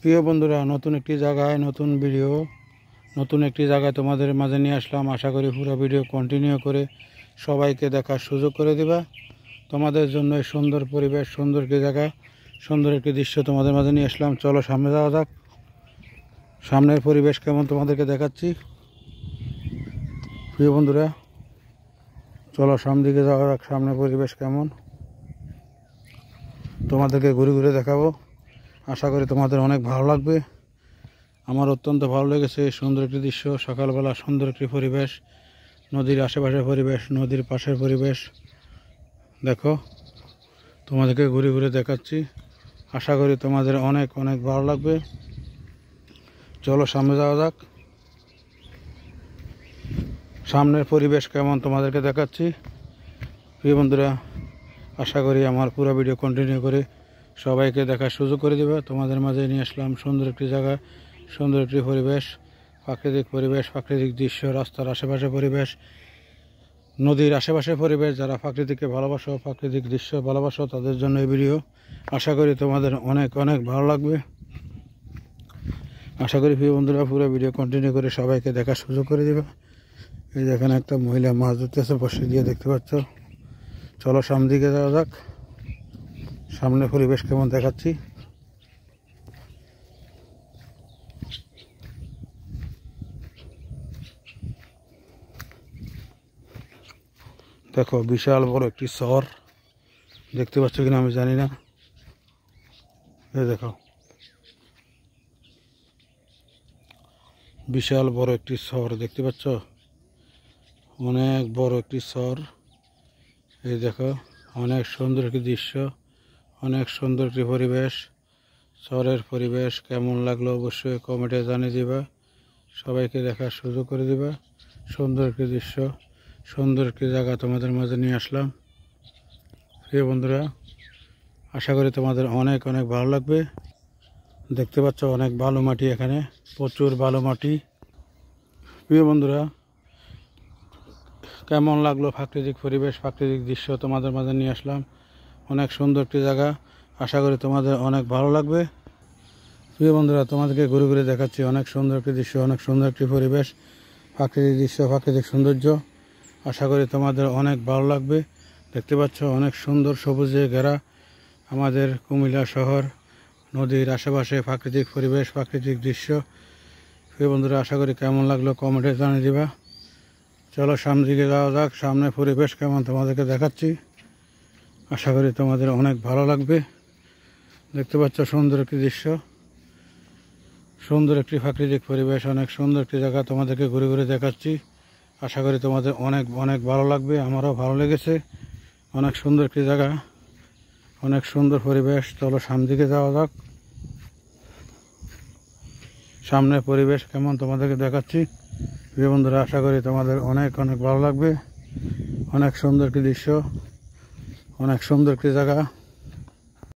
প্রিয় বন্ধুরা, নতুন একটি জায়গায় নতুন ভিডিও, নতুন একটি জায়গায় তোমাদের মাঝে নিয়ে আসলাম। আশা করি পুরো ভিডিও কন্টিনিউ করে সবাইকে দেখার সুযোগ করে দিবা। তোমাদের জন্য এই সুন্দর পরিবেশ, সুন্দর একটি জায়গা, সুন্দর একটি দৃশ্য তোমাদের মাঝে নিয়ে আসলাম। চলো সামনে যাওয়া যাক। সামনের পরিবেশ কেমন তোমাদেরকে দেখাচ্ছি। প্রিয় বন্ধুরা, চলো সামনের দিকে যাওয়া যাক। সামনের পরিবেশ কেমন তোমাদেরকে ঘুরে ঘুরে দেখাবো। আশা করি তোমাদের অনেক ভালো লাগবে। আমার অত্যন্ত ভালো লেগেছে সুন্দর একটি দৃশ্য। সকালবেলা সুন্দর একটি পরিবেশ, নদীর আশেপাশের পরিবেশ, নদীর পাশের পরিবেশ। দেখো, তোমাদেরকে ঘুরে ঘুরে দেখাচ্ছি। আশা করি তোমাদের অনেক অনেক ভালো লাগবে। চলো সামনে যাওয়া যাক। সামনের পরিবেশ কেমন তোমাদেরকে দেখাচ্ছি। প্রিয় বন্ধুরা, আশা করি আমার পুরো ভিডিও কন্টিনিউ করে সবাইকে দেখার সুযোগ করে দেবে। তোমাদের মাঝে নিয়ে আসলাম সুন্দর একটি জায়গা, সুন্দর একটি পরিবেশ, প্রাকৃতিক পরিবেশ, প্রাকৃতিক দৃশ্য, রাস্তার আশেপাশে পরিবেশ, নদীর আশেপাশে পরিবেশ। যারা প্রাকৃতিককে ভালোবাসো, প্রাকৃতিক দৃশ্য ভালোবাসো, তাদের জন্য এই ভিডিও। আশা করি তোমাদের অনেক অনেক ভালো লাগবে। আশা করি প্রিয় বন্ধুরা পুরো ভিডিও কন্টিনিউ করে সবাইকে দেখার সুযোগ করে দেবে। এই যেখানে একটা মহিলা মাছ ধরতেছে বসে দিয়ে, দেখতে পাচ্ছ। চলো সামনের দিকে যাওয়া যাক। সামনে পরিবেশ কেমন দেখাচ্ছি। দেখো, বিশাল বড় একটি শহর, দেখতে পাচ্ছ কিনা আমি জানি না। এই দেখো, বিশাল বড় একটি শহর দেখতে পাচ্ছ, অনেক বড় একটি শহর। এই দেখো, অনেক সুন্দর একটি দৃশ্য, অনেক সুন্দর একটি পরিবেশ। শহরের পরিবেশ কেমন লাগলো অবশ্যই কমেন্টে জানিয়ে দিবা। সবাইকে দেখার সুযোগ করে দিবা। সুন্দর একটি দৃশ্য, সুন্দর একটি জায়গা তোমাদের মাঝে নিয়ে আসলাম। প্রিয় বন্ধুরা, আশা করি তোমাদের অনেক অনেক ভালো লাগবে। দেখতে পাচ্ছ অনেক বালু মাটি, এখানে প্রচুর বালু মাটি। প্রিয় বন্ধুরা, কেমন লাগলো প্রাকৃতিক পরিবেশ, প্রাকৃতিক দৃশ্য তোমাদের মাঝে নিয়ে আসলাম। অনেক সুন্দর একটি জায়গা, আশা করি তোমাদের অনেক ভালো লাগবে। প্রিয় বন্ধুরা, তোমাদেরকে ঘুরে ঘুরে দেখাচ্ছি অনেক সুন্দর একটি দৃশ্য, অনেক সুন্দর একটি পরিবেশ, প্রাকৃতিক দৃশ্য, প্রাকৃতিক সৌন্দর্য। আশা করি তোমাদের অনেক ভালো লাগবে। দেখতে পাচ্ছ অনেক সুন্দর সবুজে ঘেরা আমাদের কুমিল্লা শহর, নদীর আশেপাশে প্রাকৃতিক পরিবেশ, প্রাকৃতিক দৃশ্য। প্রিয় বন্ধুরা, আশা করি কেমন লাগলো কমেন্টে জানিয়ে দিবা। চলো সামনের দিকে যাওয়া যাক। সামনে পরিবেশ কেমন তোমাদেরকে দেখাচ্ছি। আশা করি তোমাদের অনেক ভালো লাগবে। দেখতে পাচ্ছ সুন্দর একটি দৃশ্য, সুন্দর একটি প্রাকৃতিক পরিবেশ, অনেক সুন্দর একটি জায়গা তোমাদেরকে ঘুরে ঘুরে দেখাচ্ছি। আশা করি তোমাদের অনেক অনেক ভালো লাগবে। আমারও ভালো লেগেছে। অনেক সুন্দর একটি জায়গা, অনেক সুন্দর পরিবেশ। চলো সামনের দিকে যাওয়া যাক। সামনের পরিবেশ কেমন তোমাদেরকে দেখাচ্ছি। প্রিয় বন্ধুরা, আশা করি তোমাদের অনেক অনেক ভালো লাগবে। অনেক সুন্দর একটি দৃশ্য, অনেক সুন্দর একটি জায়গা।